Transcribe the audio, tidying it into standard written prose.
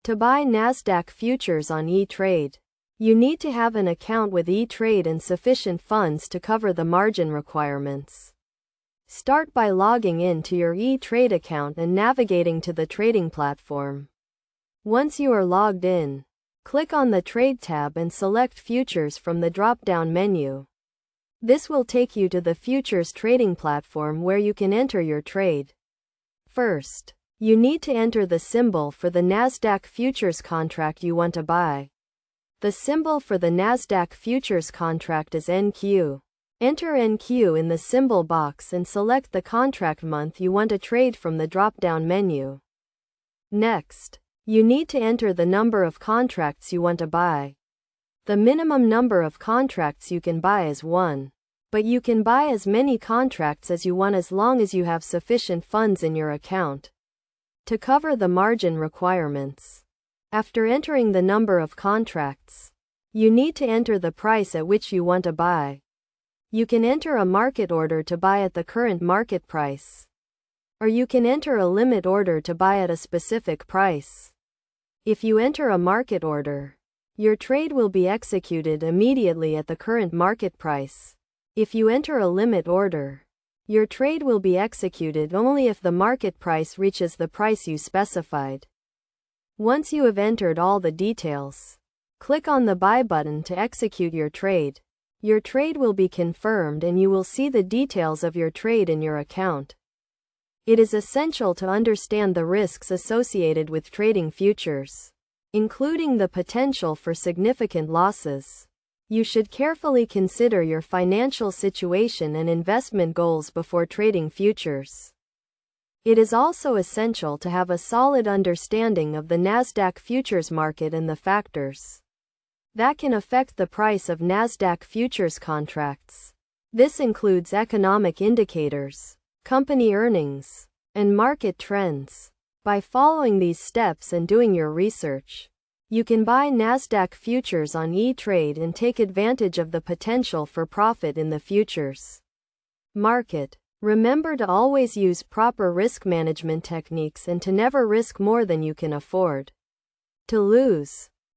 To buy Nasdaq futures on E-Trade, you need to have an account with E-Trade and sufficient funds to cover the margin requirements. Start by logging in to your E-Trade account and navigating to the trading platform. Once you are logged in, click on the Trade tab and select Futures from the drop-down menu. This will take you to the futures trading platform where you can enter your trade. First, you need to enter the symbol for the Nasdaq futures contract you want to buy. The symbol for the Nasdaq futures contract is NQ. Enter NQ in the symbol box and select the contract month you want to trade from the drop-down menu. Next, you need to enter the number of contracts you want to buy. The minimum number of contracts you can buy is 1. But you can buy as many contracts as you want as long as you have sufficient funds in your account to cover the margin requirements. After entering the number of contracts, you need to enter the price at which you want to buy. You can enter a market order to buy at the current market price, or you can enter a limit order to buy at a specific price. If you enter a market order, your trade will be executed immediately at the current market price. If you enter a limit order, your trade will be executed only if the market price reaches the price you specified. Once you have entered all the details, click on the Buy button to execute your trade. Your trade will be confirmed and you will see the details of your trade in your account. It is essential to understand the risks associated with trading futures, including the potential for significant losses. You should carefully consider your financial situation and investment goals before trading futures. It is also essential to have a solid understanding of the Nasdaq futures market and the factors that can affect the price of Nasdaq futures contracts. This includes economic indicators, company earnings, and market trends. By following these steps and doing your research, you can buy Nasdaq futures on E-Trade and take advantage of the potential for profit in the futures market. Remember to always use proper risk management techniques and to never risk more than you can afford to lose.